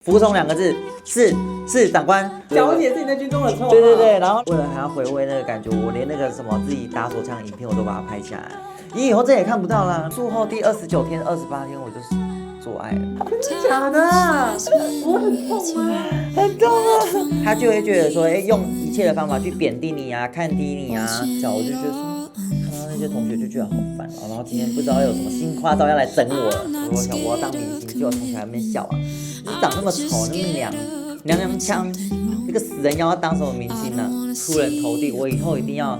服从2个字，是长官。了解自己在军中的错。对，然后为了还要回味那个感觉，我连那个什么自己打手枪的影片我都把它拍下来。你以后这也看不到啦。术后第29天、28天我就是做爱了。真的假的？我很痛吗？很痛啊！他就会觉得说，用一切的方法去贬低你啊，看低你啊，这样我就觉得说，看到那些同学就觉得好烦啊。然后今天不知道有什么新花招要来整我了。我想我要当明星，结果同学还没笑啊。你长那么丑，那么娘腔，这个死人妖要当什么明星呢？出人头地，我以后一定要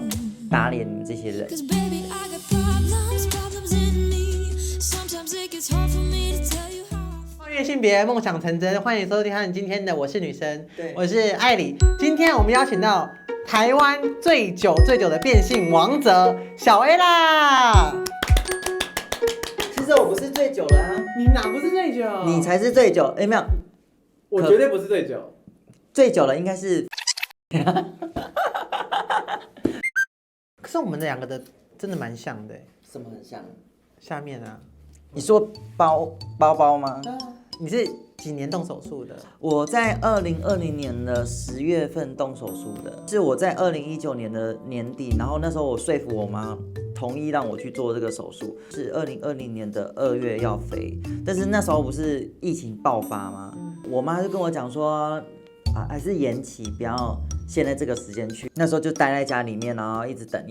打脸你们这些人。跨越性别，梦想成真，欢迎收听今天的我是女生，对，我是艾里。今天我们邀请到台湾最久的变性王者小 A 啦。其实我不是最久了啊，你哪不是最久？你才是最久。没有，我绝对不是最久。最久了应该是。可是我们2个的真的蛮像的。什么很像？下面啊，你说包包吗？你是几年动手术的？我在2020年的10月份动手术的，是我在2019年的年底，然后那时候我说服我妈同意让我去做这个手术，是2020年的2月要飞，但是那时候不是疫情爆发吗？我妈就跟我讲说，还是延期，不要现在这个时间去。那时候就待在家里面，然后一直等，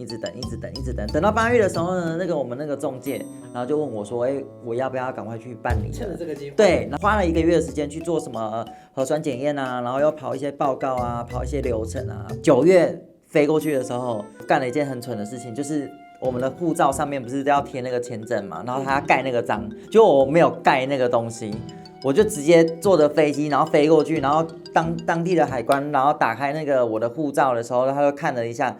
等到8月的时候呢，我们那个中介，然后就问我说，我要不要赶快去办理？趁着这个机会。对，然后花了1个月的时间去做什么核酸检验啊，然后又跑一些报告啊，跑一些流程啊。9月飞过去的时候，干了一件很蠢的事情，就是我们的护照上面不是都要贴那个签证嘛，然后他要盖那个章，结果我没有盖那个东西。我就直接坐着飞机，然后飞过去，然后当地的海关，然后打开那个我的护照的时候，他就看了一下，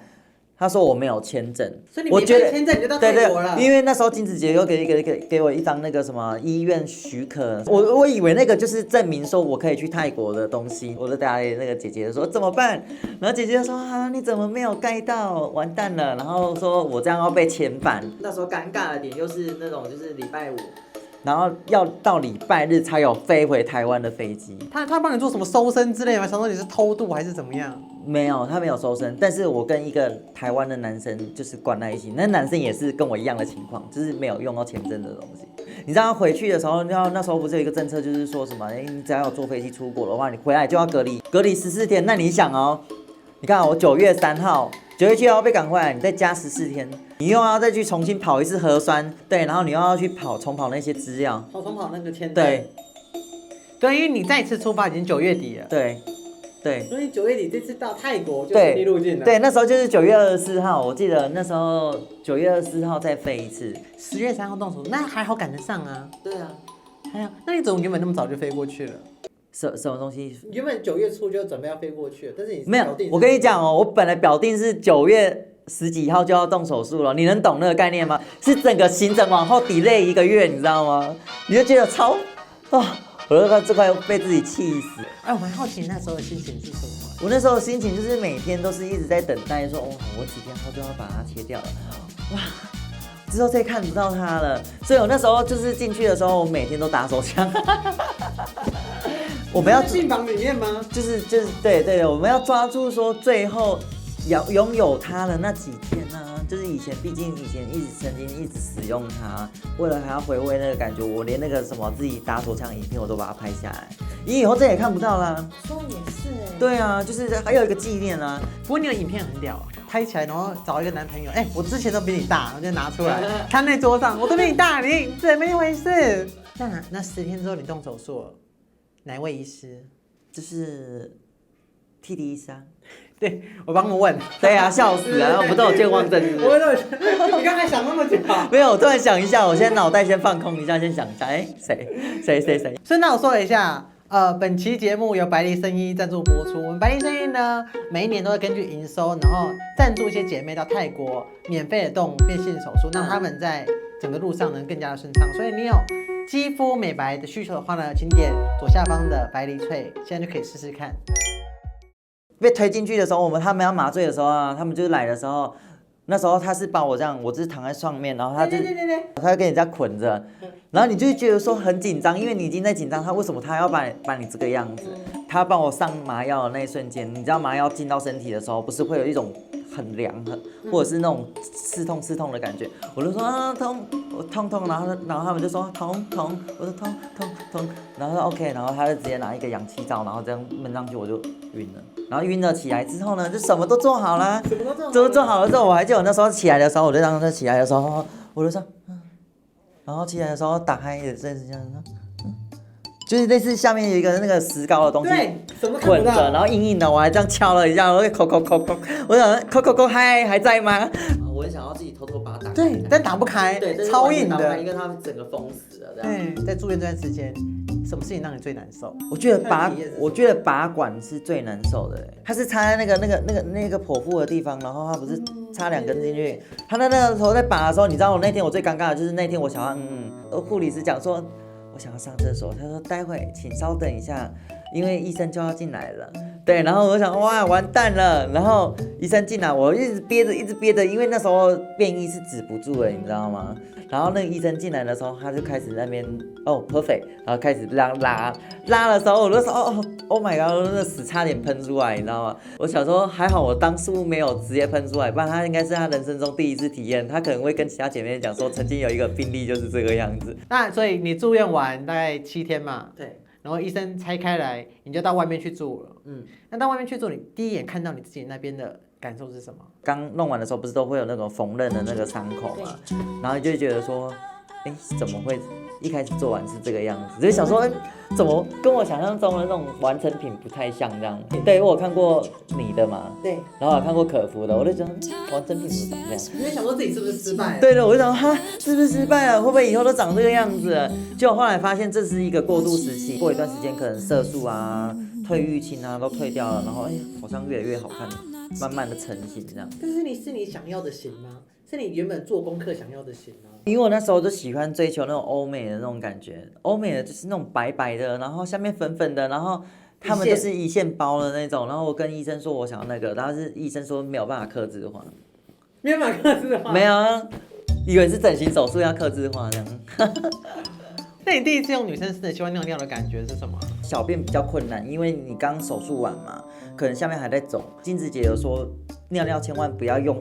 他说我没有签证，所以你没办签证你就到泰国了。对，因为那时候金子姐又给我一张那个什么医院许可，我以为那个就是证明说我可以去泰国的东西，我就打给那个姐姐说怎么办，然后姐姐就说啊你怎么没有盖到，完蛋了，然后说我这样要被遣返。那时候尴尬的点又是那种就是礼拜5。然后要到礼拜日才有飞回台湾的飞机。他帮你做什么搜身之类吗？想说你是偷渡还是怎么样？没有，他没有搜身。但是我跟一个台湾的男生就是关在一起，那男生也是跟我一样的情况，就是没有用到签证的东西。你知道回去的时候，那时候不是有一个政策，就是说什么，你只要有坐飞机出国的话，你回来就要隔离14天。那你想哦，你看我9月3号。9月7号被赶回来，你再加14天，你又要再去重新跑一次核酸，对，然后你又要去重跑那些资料，重跑那个签证，对，因为你再次出发已经9月底了，对，所以9月底这次到泰国就顺利入境了，对，那时候就是9月24号，我记得那时候9月24号再飞一次，10月3号动手术，那还好赶得上啊，对啊，还好，那你怎么原本那么早就飞过去了？什么东西？原本9月初就准备要飞过去了，但是你没有，我跟你讲哦，我本来表定是9月10几号就要动手术了，你能懂那个概念吗？是整个行程往后 delay 1个月，你知道吗？你就觉得我这快被自己气死。我蛮好奇你那时候的心情是什么？我那时候的心情就是每天都是一直在等待说，我几天后就要把它切掉了，哇！之后再看不到它了，所以我那时候就是进去的时候，我每天都打手枪。我们要病房里面吗？就是对，我们要抓住说最后拥有它的那几天呢、就是毕竟以前曾经一直使用它，为了还要回味那个感觉，我连那个什么自己打手枪影片我都把它拍下来。你以后这也看不到啦。说也是对啊，就是还有一个纪念啊。不过你的影片很屌，拍起来然后找一个男朋友，我之前都比你大，我就拿出来看那桌上，我都比你大，你怎么一回事？那10天之后你动手术了，哪位医师？就是替弟医师啊。对，我帮我问。对啊，笑死了，我们都有健忘症。你刚才想那么久？没有，我突然想一下，我现在脑袋先放空一下，先想一下，谁？顺道说一下，本期节目由百丽生医赞助播出。我们百丽生医呢，每一年都会根据营收，然后赞助一些姐妹到泰国免费的动变性手术，让他们在整个路上能更加的顺畅。所以你有肌肤美白的需求的话呢，请点左下方的百丽萃，现在就可以试试看。被推进去的时候，他们要麻醉的时候啊，他们就是来的时候，那时候他是把我这样，我只是躺在上面，然后他就对，他跟人家捆着，然后你就会觉得说很紧张，因为你已经在紧张，他为什么他要把你这个样子？他帮我上麻药的那一瞬间，你知道麻药进到身体的时候，不是会有一种很凉或者是那种刺痛的感觉，我就说啊痛，我痛，然后他们就说痛，我说痛，然后说 OK， 然后他就直接拿一个氧气罩，然后这样闷上去，我就晕了。然后晕了起来之后呢，就什么都做好了，做好了之后，我还记得我那时候起来的时候，我就当时起来的时候，我就说，然后起来的时候打开也是这样，就是类似下面有一个那个石膏的东西，对，什么捆着，然后硬硬的，我还这样敲了一下，我扣，我想扣，嗨，还在吗？我很想要自己偷偷把它打开，对，但打不开，对，超硬的，因为它整个封死了，这样。对，在住院这段时间，什么事情让你最难受？我觉得拔管是最难受的，它是插在那个剖腹的地方，然后它不是插2根进去，它那个头在拔的时候，你知道我那天我最尴尬的就是那天我想要，护理师讲说。我想要上厕所，他说待会请稍等一下，因为医生就要进来了。对，然后我想哇完蛋了，然后医生进来，我一直憋着，因为那时候便意是止不住了，你知道吗？然后那个医生进来的时候，他就开始那边perfect， 然后开始拉的时候，我就说oh my god， 那个屎差点喷出来，你知道吗？我想说还好我当初没有直接喷出来，不然他应该是他人生中第一次体验，他可能会跟其他姐妹讲说，曾经有一个病例就是这个样子。那所以你住院完大概7天嘛？对。然后医生拆开来，你就到外面去住了。那到外面去住，你第一眼看到你自己那边的感受是什么？刚弄完的时候不是都会有那种缝纫的那个伤口嘛，然后你就会觉得说，怎么会一开始做完是这个样子？就想说，怎么跟我想象中的那种完成品不太像这样？对，我有看过你的嘛，对，然后有看过可夫的，我就觉得完成品怎么长这样？你会想说自己是不是失败？对，我就想哈，是不是失败了？会不会以后都长这个样子了？结果后来发现这是一个过渡时期，过一段时间可能色素啊、褪淤青啊都退掉了，然后好像越来越好看，慢慢的成型这样。但是是你想要的型吗？是你原本做功课想要的型吗？因为我那时候就喜欢追求那种欧美的那种感觉，欧美的就是那种白白的，然后下面粉粉的，然后他们就是一线包的那种。然后我跟医生说我想要那个，然后是医生说没有办法客制化，没有办法客制化，没有啊，以为是整形手术要客制化这样。那你第一次用女生生殖器官尿尿的感觉是什么？小便比较困难，因为你刚手术完嘛，可能下面还在肿。金子姐有说，尿尿千万不要用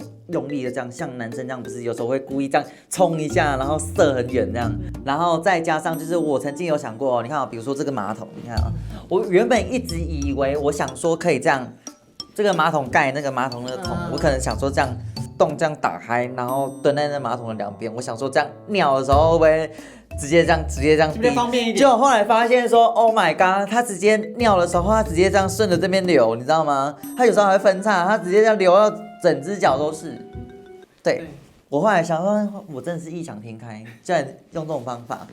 力的这样，像男生这样，不是有时候会故意这样冲一下，然后射很远这样。然后再加上就是我曾经有想过，你看比如说这个马桶，你看我原本一直以为我想说可以这样，这个马桶盖那个马桶那个桶，我可能想说这样洞这样打开，然后蹲在那马桶的两边，我想说这样尿的时候会不会直接这样比较方便一点。结果后来发现说 ，Oh my god， 他直接尿的时候，他直接这样顺着这边流，你知道吗？他有时候还会分叉，他直接这样流到整只脚都是。对，我后来想说，我真的是异想天开，居然用这种方法。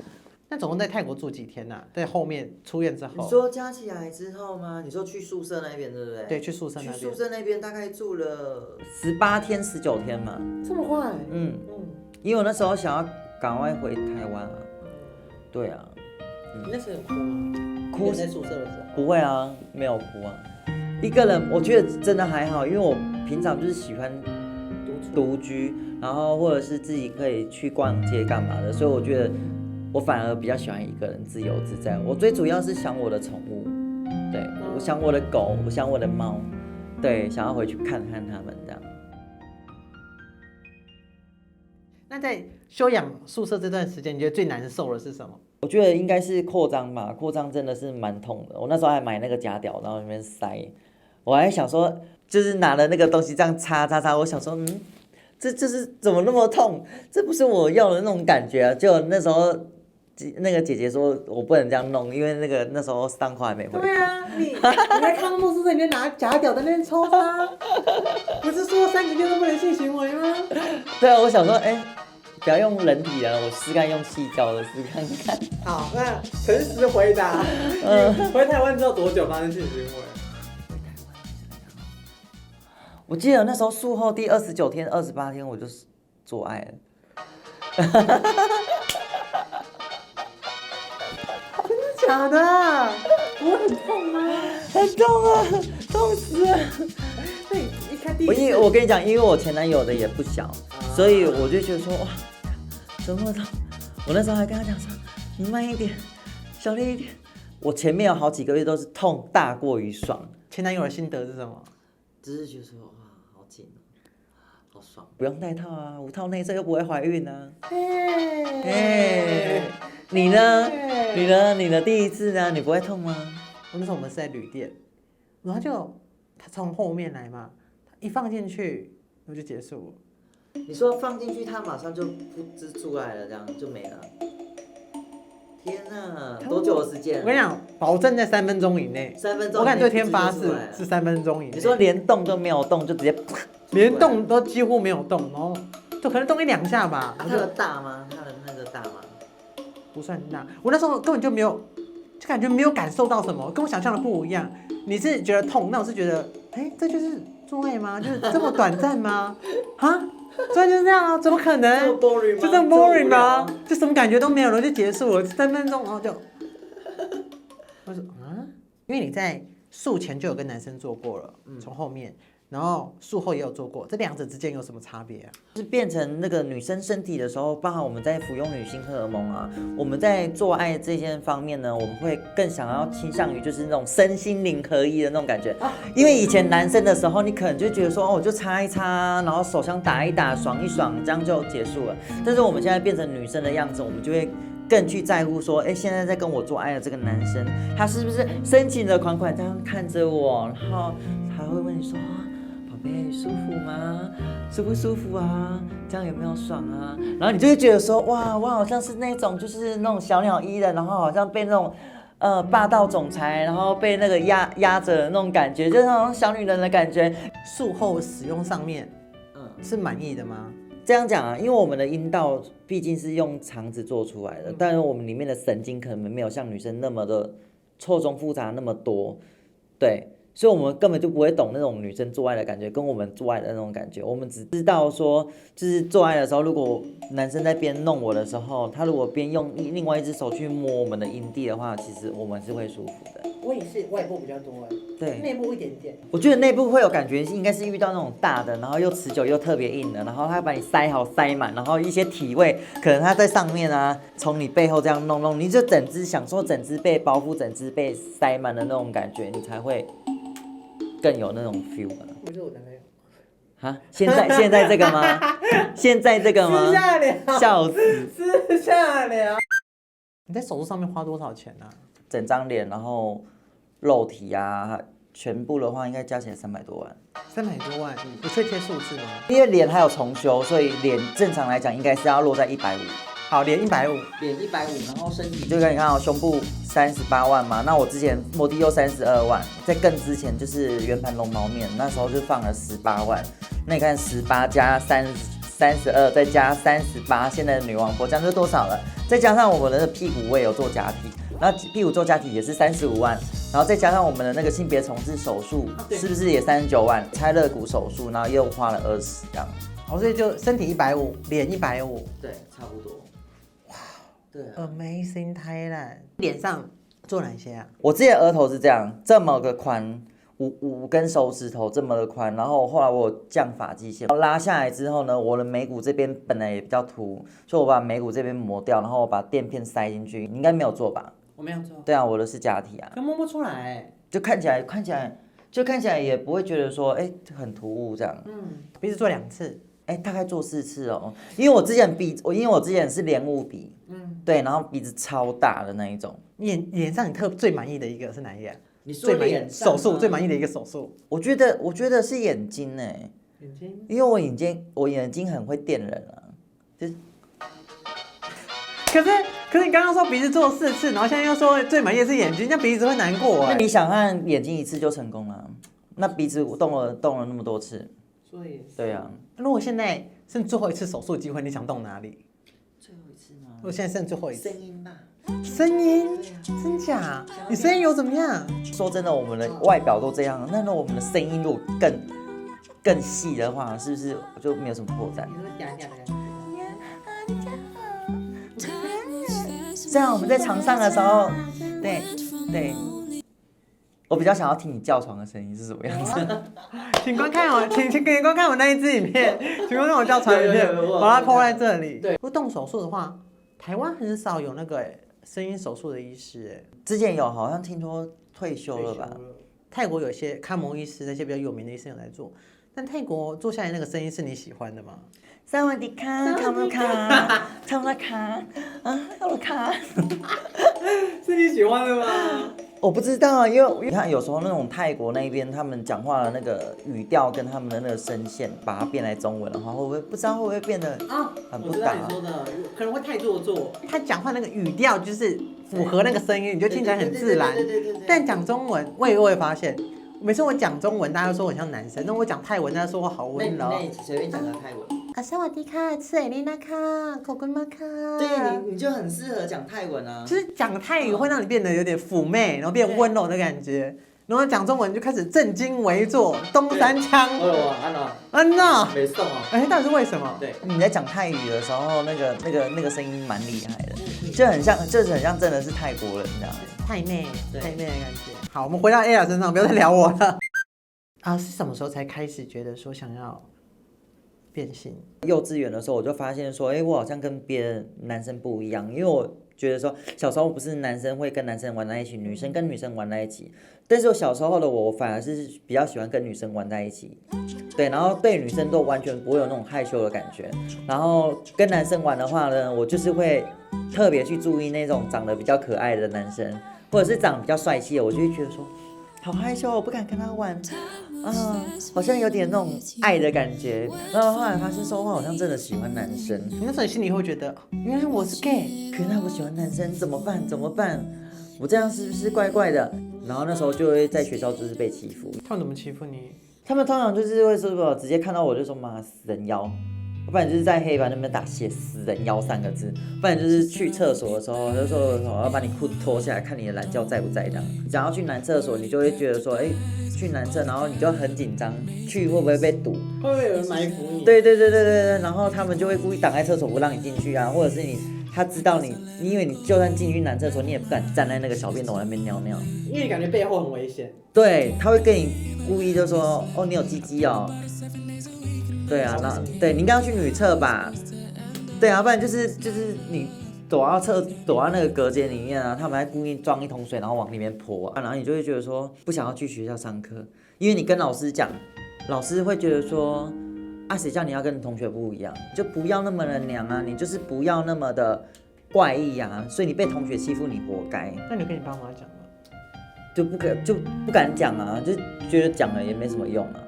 那总共在泰国住几天啊？在后面出院之后？你说加起来之后吗？你说去宿舍那边对不对？对，去宿舍那边。去宿舍那边大概住了18天、19天嘛。这么快？因为我那时候想要赶快回台湾啊。对啊。你那时候有哭吗？哭在宿舍的时候？不会啊，没有哭啊。一个人，我觉得真的还好，因为我平常就是喜欢独居，然后或者是自己可以去逛街干嘛的，所以我觉得我反而比较喜欢一个人自由自在。我最主要是想我的宠物，对，我想我的狗，我想我的猫，对，想要回去看看他们这样。那在休养宿舍这段时间，你觉得最难受的是什么？我觉得应该是扩张吧，扩张真的是蛮痛的。我那时候还买那个假屌，然后里面塞，我还想说，就是拿了那个东西这样擦，我想说，这是怎么那么痛？这不是我要的那种感觉啊！就那时候，那个姐姐说我不能这样弄，因为那时候3块还没回。对啊，你在康复宿舍里面拿假屌在那边抽插，不是说3个月都不能性行为吗？对啊，我想说，不要用人体的，我试看用细胶的试看看。好，那诚实回答。回台湾之后多久发生性行为？我记得那时候术后第29天、28天我就做爱了。真的假的？我很痛吗？很痛啊，痛死了。那你一看第因为我跟你讲，因为我前男友的也不小，所以我就觉得说哇，怎么痛？我那时候还跟他讲说，你慢一点，小力一点。我前面有好几个月都是痛大过于爽。前男友的心得是什么？只是觉得说哇，好紧哦，好爽，不用戴套啊，无套内射又不会怀孕啊。你呢？你呢？你的第一次呢？你不会痛吗？那时候我们是在旅店，然后他从后面来嘛，一放进去我就结束了。你说放进去，它马上就噗嗤出来了，这样就没了。天哪，多久的时间？我跟你讲，保证在3分钟以内。3分钟。我敢对天发誓，是3分钟以内。你说连动都没有动，就直接连动都几乎没有动，然后就可能动1-2下吧。它的大吗？它的那个大吗？不算大。我那时候根本就没有，就感觉没有感受到什么，跟我想象的不一样。你是觉得痛，那我是觉得，这就是做爱吗？就是这么短暂吗？啊？做爱就是这样啊？怎么可能？就这么 boring 吗？就什么感觉都没有了，就结束了，3分钟，然后就，我说因为你在术前就有跟男生做过了，从后面。然后术后也有做过，这两者之间有什么差别啊？就是变成那个女生身体的时候，包含我们在服用女性荷尔蒙啊，我们在做爱这件方面呢，我们会更想要倾向于就是那种身心灵合一的那种感觉。因为以前男生的时候，你可能就觉得说，我就擦一擦，然后手枪打一打，爽一爽，这样就结束了。但是我们现在变成女生的样子，我们就会更去在乎说，现在在跟我做爱的这个男生，他是不是深情的款款这样看着我，然后还会问你说。舒服吗？舒不舒服啊？这样有没有爽啊？然后你就会觉得说，哇，我好像是那种就是那种小鸟依人，然后好像被那种霸道总裁，然后被那个压着的那种感觉，就是那种小女人的感觉。术后使用上面，是满意的吗？这样讲啊，因为我们的阴道毕竟是用肠子做出来的，但是我们里面的神经可能没有像女生那么的错综复杂那么多，对。所以我们根本就不会懂那种女生做爱的感觉，跟我们做爱的那种感觉。我们只知道说，就是做爱的时候，如果男生在边弄我的时候，他如果边用另外一只手去摸我们的阴蒂的话，其实我们是会舒服的。我也是外部比较多对，内部一点点。我觉得内部会有感觉，应该是遇到那种大的，然后又持久又特别硬的，然后他把你塞好塞满，然后一些体位可能他在上面啊，从你背后这样弄，你就整只享受整只被包覆、整只被塞满的那种感觉，你才会。更有那种 feel 吧。我是我男朋友。哈，现在这个吗？现在这个吗？私下聊。笑死。私下聊。你在手术上面花多少钱啊？整张脸，然后肉体啊，全部的话应该加起来300多万。300多万，不确切数字吗？因为脸还有重修，所以脸正常来讲应该是要落在150。好，脸150，脸150，然后身体就跟你看哦，胸部38万嘛。那我之前摩的又32万，在更之前就是圆盘龙毛面，那时候就放了18万。那你看18加32，再加38，现在的女王波这样就多少了？再加上我们的屁股我也有做假体，然后屁股做假体也是35万，然后再加上我们的那个性别重置手术，是不是也39万？拆肋骨手术，然后又花了20这样。所以就身体150，脸150，对，差不多。对，Amazing Thailand。脸上做哪些啊？我之前额头是这样，这么个宽，5根手指头这么的宽，然后后来我有降发际线，拉下来之后呢，我的眉骨这边本来也比较凸，所以我把眉骨这边磨掉，然后我把垫片塞进去。你应该没有做吧？我没有做。对啊，我的是假体啊。可摸不出来，就看起来也不会觉得说，很突兀这样。鼻子做2次。大概做4次哦，因为我之前是莲雾鼻，对，然后鼻子超大的那一种。脸上你最满意的一个是哪一个？你说脸手术最满意的一个手术？我觉得是眼睛眼睛，因为我眼睛很会电人啊，就是。可是你刚刚说鼻子做4次，然后现在又说最满意的是眼睛，那鼻子会难过那你想看眼睛1次就成功了，那鼻子我动了那么多次。所以对啊，如果现在剩最后一次手术机会，你想动哪里？最后一次吗？如果现在剩最后一次，声音吧。声音？真假？你声音有怎么样？说真的，我们的外表都这样，那我们的声音如果更细的话，是不是就没有什么破绽？你说嗲嗲的感觉。这样我们在床上的时候，对。我比较想要听你叫床的声音是什么样子。请观看我，请观看我那一支影片，请观看我叫床影片，把它 po 在这里。对，不动手术的话，台湾很少有那个声音手术的医师之前有，好像听说退休了吧？泰国有些康蒙医师，那些比较有名的医生有来做，但泰国做下来那个声音是你喜欢的吗？萨瓦迪卡，卡姆卡，卡姆卡，啊，卡姆卡，是你喜欢的吗？我不知道，因为你看有时候那种泰国那边他们讲话的那个语调跟他们的那个声线，把它变来中文的话，会不会不知道会不会变得很不搭？我知道你说的，可能会太做作。他讲话那个语调就是符合那个声音，你就听起来很自然。但讲中文，我也会发现。每次我讲中文，大家都说我很像男生；那我讲泰文，大家说我好温柔。那你随便讲个泰文。萨瓦迪卡，吃艾丽娜卡，口根玛卡。对，你就很适合讲泰文啊。就是讲泰语会让你变得有点妩媚，然后变温柔的感觉。然后讲中文就开始正襟危坐，东三腔。安娜。没送啊。哎，到底是为什么？对，你在讲泰语的时候，那个声音蛮厉害的，就很像，就是很像真的是泰国人这样。太妹的感觉。好，我们回到 Ella 身上，不要再聊我了。啊，是什么时候才开始觉得说想要变性？幼稚园的时候我就发现说，我好像跟别人男生不一样，因为我觉得说小时候不是男生会跟男生玩在一起，女生跟女生玩在一起，但是我小时候的我反而是比较喜欢跟女生玩在一起，对，然后对女生都完全不会有那种害羞的感觉，然后跟男生玩的话呢，我就是会特别去注意那种长得比较可爱的男生，或者是长得比较帅气的，我就会觉得说好害羞，我不敢跟他玩，好像有点那种爱的感觉。然后后来发现说，我好像真的喜欢男生。你那时候你心里会觉得，原来我是 gay， 可是他不喜欢男生，怎么办？怎么办？我这样是不是怪怪的？然后那时候就会在学校就是被欺负。他们怎么欺负你？他们通常就是会说，直接看到我就说妈死人妖。不然就是在黑板那边写死人妖3个字，不然就是去厕所的时候就说我要把你裤子脱下来，看你的懒觉在不在这样。只要去男厕所，你就会觉得说，去男厕，然后你就很紧张，去会不会被堵？会不会有人埋伏你？对，然后他们就会故意挡在厕所不让你进去啊，或者是他知道你，因为你就算进去男厕所，你也不敢站在那个小便斗那边尿尿，因为你感觉背后很危险。对，他会跟你故意就说，你有鸡鸡哦。对啊，对你应该要去女厕吧？对啊，不然就是你躲到那个隔间里面啊，他们还故意装一桶水，然后往里面泼啊，然后你就会觉得说不想要去学校上课，因为你跟老师讲，老师会觉得说谁叫你要跟同学不一样，就不要那么的娘啊，你就是不要那么的怪异啊，所以你被同学欺负你活该。那你跟你爸妈讲吗？就不敢讲啊，就觉得讲了也没什么用啊。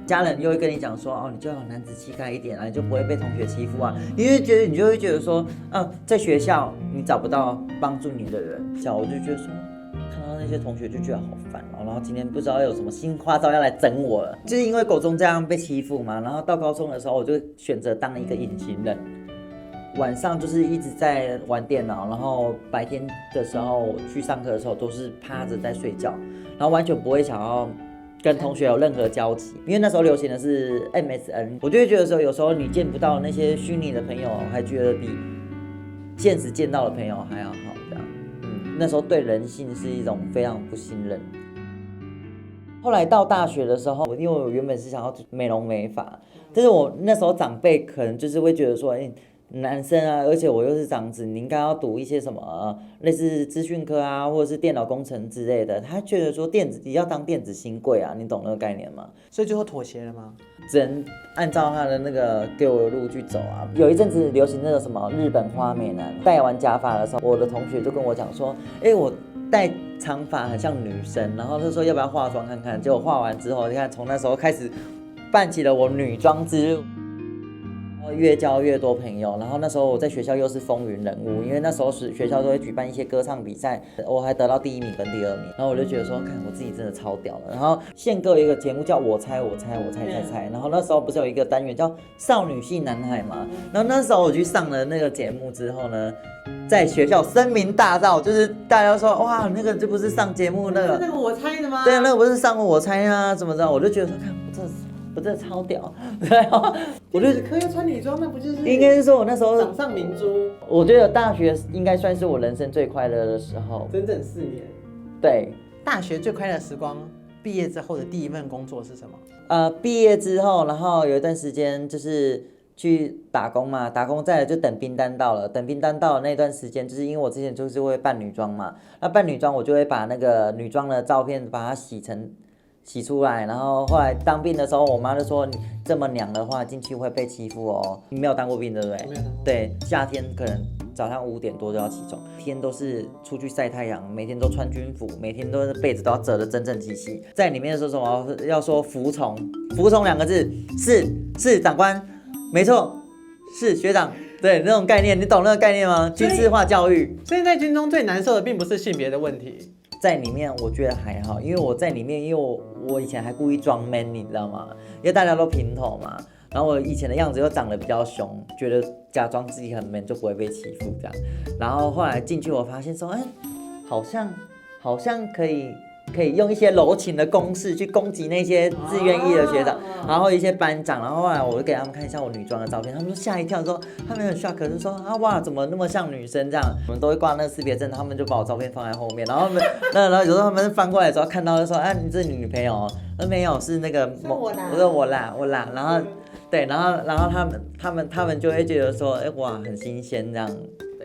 家人又会跟你讲说，你就要有男子气概一点啊，你就不会被同学欺负啊。你就会觉得说，在学校你找不到帮助你的人，我就觉得说，看到那些同学就觉得好烦哦。然后今天不知道有什么新花招要来整我了，就是因为国中这样被欺负嘛。然后到高中的时候，我就选择当一个隐形人，晚上就是一直在玩电脑，然后白天的时候去上课的时候都是趴着在睡觉，然后完全不会想要跟同学有任何交集，因为那时候流行的是 MSN， 我就会觉得说，有时候你见不到那些虚拟的朋友，还觉得比现实见到的朋友还要好，这样，那时候对人性是一种非常不信任。后来到大学的时候，因为我原本是想要美容美发，但是我那时候长辈可能就是会觉得说，男生啊，而且我又是长子，你应该要读一些什么类似资讯科啊，或者是电脑工程之类的。他觉得说你要当电子新贵啊，你懂那个概念吗？所以最后妥协了吗？只能按照他的那个给我的路去走啊。有一阵子流行那个什么日本花美男，戴完假发的时候，我的同学就跟我讲说，我戴长发很像女生，然后他说要不要化妆看看？结果化完之后，你看从那时候开始办起了我女装之路。越交越多朋友，然后那时候我在学校又是风云人物，因为那时候学校都会举办一些歌唱比赛，我还得到第1名跟第2名，然后我就觉得说，看我自己真的超屌了。然后宪哥有一个节目叫我猜，然后那时候不是有一个单元叫少女系男孩嘛，然后那时候我去上了那个节目之后呢，在学校声名大噪，就是大家说哇，那个这不是上节目那个我猜的吗？对，那个不是上过我猜啊，怎么着？我就觉得说，看我真的超屌，对啊，我就可以穿女装，那不就是应该是说我那时候掌上明珠。我觉得大学应该算是我人生最快乐的时候，整整4年。对，大学最快乐的时光，毕业之后的第一份工作是什么？毕业之后，然后有一段时间就是去打工嘛，打工再来就等兵单到了，等兵单到了那段时间，就是因为我之前就是会扮女装嘛，那扮女装我就会把那个女装的照片把它洗出来，然后后来当兵的时候，我妈就说你这么娘的话进去会被欺负哦。你没有当过兵对不对？我没有当过。对，夏天可能早上5点多就要起床，天都是出去晒太阳，每天都穿军服，每天都是被子都要折得整整齐齐。在里面的时候什么要说服从，服从2个字，是长官，没错，是学长。对，那种概念，你懂那个概念吗？军事化教育。所以在军中最难受的并不是性别的问题，在里面我觉得还好，因为我在里面，因为我以前还故意装 man， 你知道吗？因为大家都平头嘛，然后我以前的样子又长得比较凶，觉得假装自己很 man 就不会被欺负这样。然后后来进去我发现说，好像可以用一些柔情的攻势去攻击那些自愿役的学长，然后一些班长，然后后来我就给他们看一下我女装的照片，他们都吓一跳，说他们很 shock， 就说哇怎么那么像女生这样？我们都会挂那个识别证，他们就把我照片放在后面，然后然后有时候他们翻过来的时候看到就说你这是你女朋友？没有，是那个我说我啦，然后对，然后他们就会觉得说哇很新鲜这样。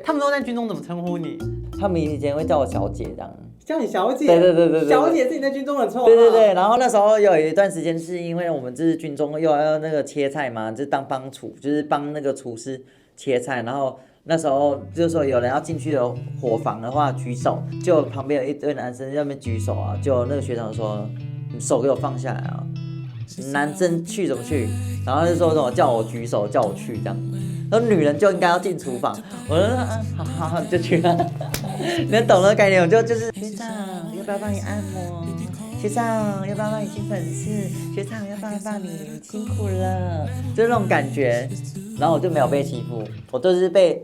他们都在军中怎么称呼你？他们以前会叫我小姐这样。叫你小姐，对，小姐是你在军中的绰号。对，然后那时候有一段时间是因为我们就是军中又要那个切菜嘛，就是当帮厨，就是帮那个厨师切菜，然后那时候就是说有人要进去的伙房的话举手，就旁边有一堆男生在那边举手啊，就那个学长说你手给我放下来啊，男生去怎么去？然后就说什么叫我举手，叫我去这样。然后女人就应该要进厨房，我说好就去了。你能懂那个概念？我就是学长要不要帮你按摩？学长要不要帮你清粉刺？学长要不要帮你辛苦了？就是那种感觉。然后我就没有被欺负，我都是备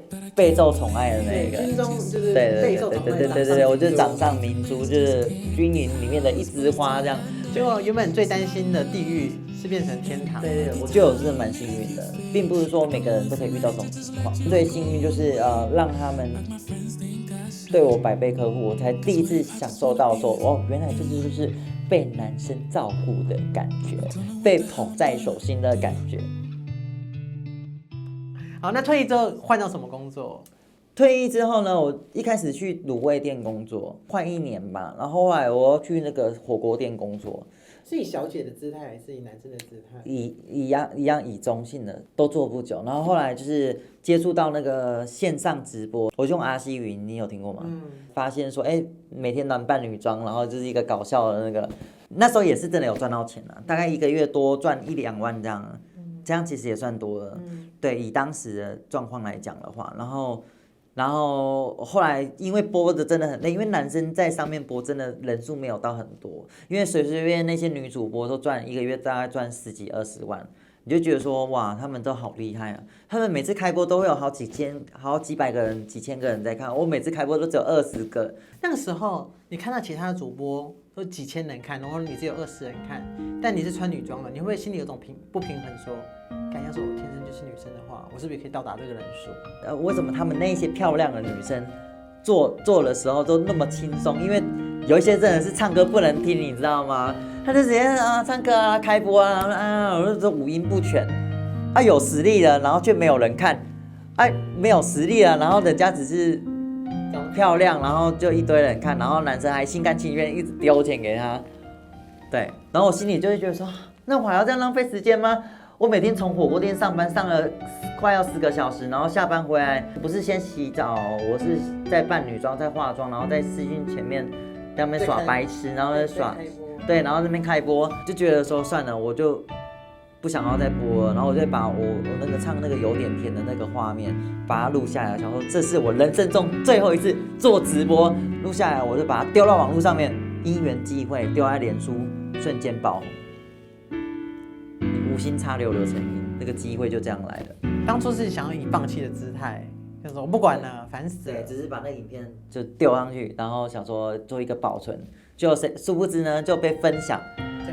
受宠爱的那个。军中就是备受宠爱。对，我就掌上明珠，就是军营里面的一枝花这样。结果原本最担心的地狱是变成天堂。对，我觉得我是蛮幸运的，并不是说每个人都可以遇到这种情况。最幸运就是让他们对我百倍呵护，我才第一次享受到说原来就是被男生照顾的感觉，被捧在手心的感觉。好，那退役之后换到什么工作？退役之后呢，我一开始去卤味店工作，快1年吧，然后后来我去那个火锅店工作。是以小姐的姿态还是以男生的姿态？一样以中性的，都做不久。然后后来就是接触到那个线上直播，我用RC云，你有听过吗？发现说，每天男扮女装，然后就是一个搞笑的那个，那时候也是真的有赚到钱啊，大概1个月多赚1-2万这样，这样其实也算多了。对，以当时的状况来讲的话，然后后来因为播的真的很累，因为男生在上面播真的人数没有到很多，因为随便那些女主播都赚1个月大概赚10几20万，你就觉得说哇他们都好厉害啊，他们每次开播都会有好几百个人几千个人在看，我每次开播都只有20个。那个时候你看到其他的主播都几千人看，然后你只有20人看，但你是穿女装的，你会不会心里有种不平衡说要是我天生就是女生的话，我是不是也可以到达这个人数？为什么他们那些漂亮的女生做的时候都那么轻松？因为有一些真的是唱歌不能听，你知道吗？他就直接唱歌啊，开播啊，我就说五音不全啊，有实力的，然后却没有人看，没有实力了，然后人家只是漂亮，然后就一堆人看，然后男生还心甘情愿一直丢钱给他，对，然后我心里就会觉得说，那我还要这样浪费时间吗？我每天从火锅店上班上了快要4个小时，然后下班回来不是先洗澡，我是在扮女装，在化妆，然后在视讯前面在那边耍白痴，然后在耍，对，然后那边开播，就觉得说算了，我就不想要再播了，然后我就把我那个唱那个有点甜的那个画面把它录下来，想说这是我人生中最后一次做直播，录下来我就把它丢到网络上面，因缘际会丢在脸书，瞬间爆红。无心插柳柳成荫，那个机会就这样来了。当初是想要以放弃的姿态，就说我不管了，烦死了。对，只是把那个影片就丢上去，然后想说做一个保存，就殊不知呢就被分享，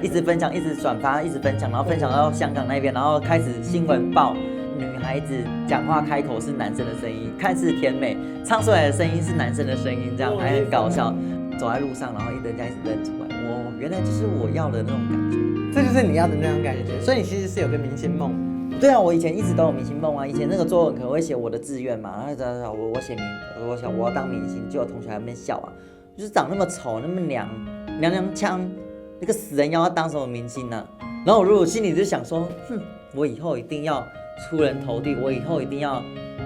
一直分享，一直转发，一直分享，然后分享到香港那边，然后开始新闻报女孩子讲话开口是男生的声音，看似甜美，唱出来的声音是男生的声音，这样还很搞笑。走在路上，然后人家一直认出来，原来就是我要的那种感觉。这就是你要的那种感觉，所以你其实是有个明星梦。对啊，我以前一直都有明星梦啊。以前那个作文可能会写我的志愿嘛，然后我写我想我要当明星，结果同学还在那边笑啊，就是长那么丑，那么娘腔，那个死人妖要当什么明星呢？然后我如果心里就想说，我以后一定要出人头地，我以后一定要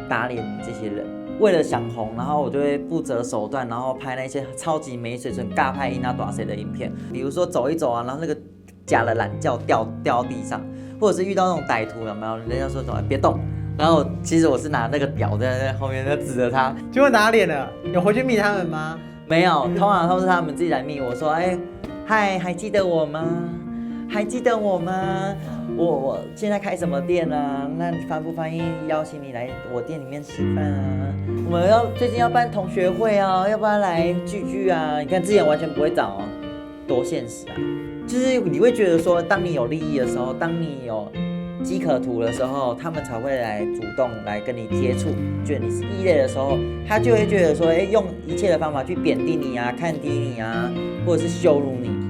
打脸这些人。为了想红，然后我就会不择手段，然后拍那些超级没水准、尬拍音啊、打谁的影片，比如说走一走啊，然后那个假的懒觉掉到地上，或者是遇到那种歹徒有没有？人家说什么别动，然后其实我是拿那个屌在后面在指着他，结果打脸了，有回去密他们吗？没有，通常都是他们自己来密我说，嗨，还记得我吗？还记得我吗？我现在开什么店啊？那你方不方便邀请你来我店里面吃饭啊？我们最近要办同学会啊，要不要来聚啊？你看之前完全不会找哦，多现实啊！就是你会觉得说，当你有利益的时候，当你有饥渴图的时候，他们才会来主动来跟你接触。觉得你是异类的时候，他就会觉得说，用一切的方法去贬低你啊，看低你啊，或者是羞辱你。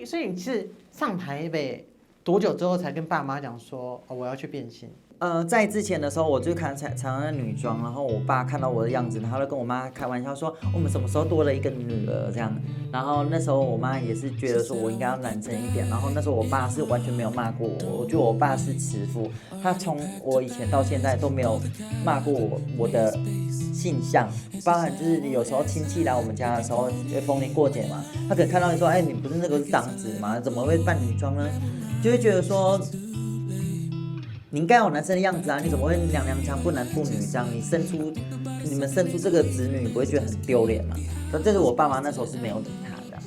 所以你是上台北多久之后才跟爸妈讲说，我要去变性？在之前的时候，我就常常女装，然后我爸看到我的样子，他就跟我妈开玩笑说，我们什么时候多了一个女儿这样。然后那时候我妈也是觉得说我应该要男生一点，然后那时候我爸是完全没有骂过我，我觉得我爸是慈父，他从我以前到现在都没有骂过我的性向，包含就是有时候亲戚来我们家的时候，逢年过节嘛，他可能看到你说，你不是那个是长子吗？怎么会扮女装呢？就会觉得说。你应该有男生的样子啊！你怎么会娘腔不男不女这样？你们生出这个子女，你不会觉得很丢脸吗？这是我爸妈那时候是没有理他的。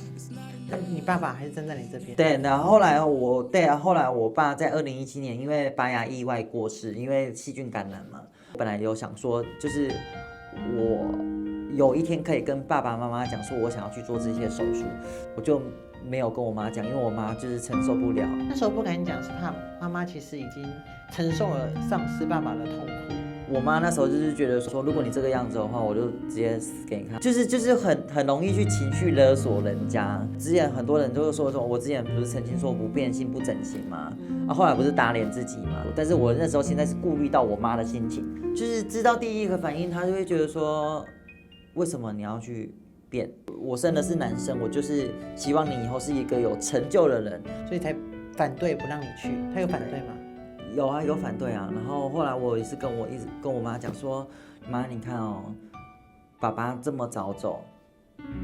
但你爸爸还是站在你这边。对，然后后来我爸在2017年因为拔牙意外过世，因为细菌感染嘛。本来有想说，就是我有一天可以跟爸爸妈妈讲说，我想要去做这些手术，我就没有跟我妈讲，因为我妈就是承受不了。那时候不敢讲，是怕妈妈其实已经承受了丧失爸爸的痛苦。我妈那时候就是觉得说，如果你这个样子的话，我就直接死给你看，就是很容易去情绪勒索人家。之前很多人都说我之前不是曾经说不变性不整形吗？后来不是打脸自己吗？但是我那时候现在是顾虑到我妈的心情，就是知道第一个反应，她就会觉得说，为什么你要去变？我生的是男生，我就是希望你以后是一个有成就的人，所以才反对不让你去。他有反对吗？有啊，有反对啊。然后后来我也是一直跟我妈讲说，妈，你看哦，爸爸这么早走，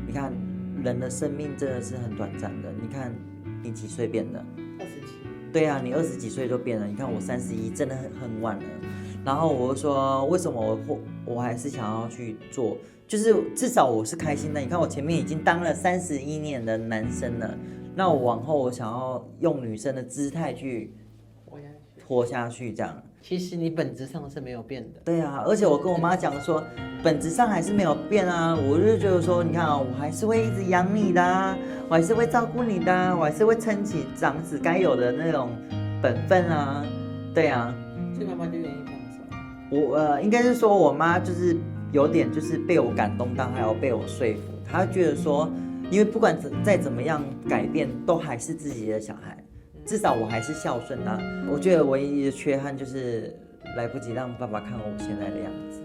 你看人的生命真的是很短暂的。你看你几岁变的？27。对啊，你20几岁就变了。你看我31，真的很晚了。然后我就说，为什么我还是想要去做？就是至少我是开心的。你看我前面已经当了31年的男生了，那我往后我想要用女生的姿态去活下去，这样。其实你本质上是没有变的。对啊，而且我跟我妈讲说，本质上还是没有变啊。我就觉得说，你看啊，我还是会一直养你的啊，我还是会照顾你的啊，我还是会撑起长子该有的那种本分啊。对啊。所以妈妈就愿意放手。我应该是说我妈就是有点就是被我感动到，还有被我说服。她觉得说，因为不管再怎么样改变，都还是自己的小孩。至少我还是孝顺啊。我觉得唯一的缺憾就是来不及让爸爸看我现在的样子，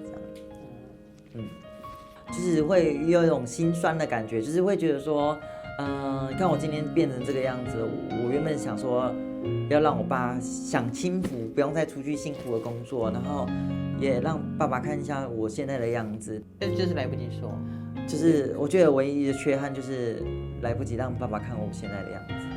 这样。就是会有一种心酸的感觉，就是会觉得说，你看我今天变成这个样子，我原本想说要让我爸享清福，不用再出去辛苦的工作，然后也让爸爸看一下我现在的样子，但就是来不及说。就是我觉得唯一的缺憾就是来不及让爸爸看我现在的样子。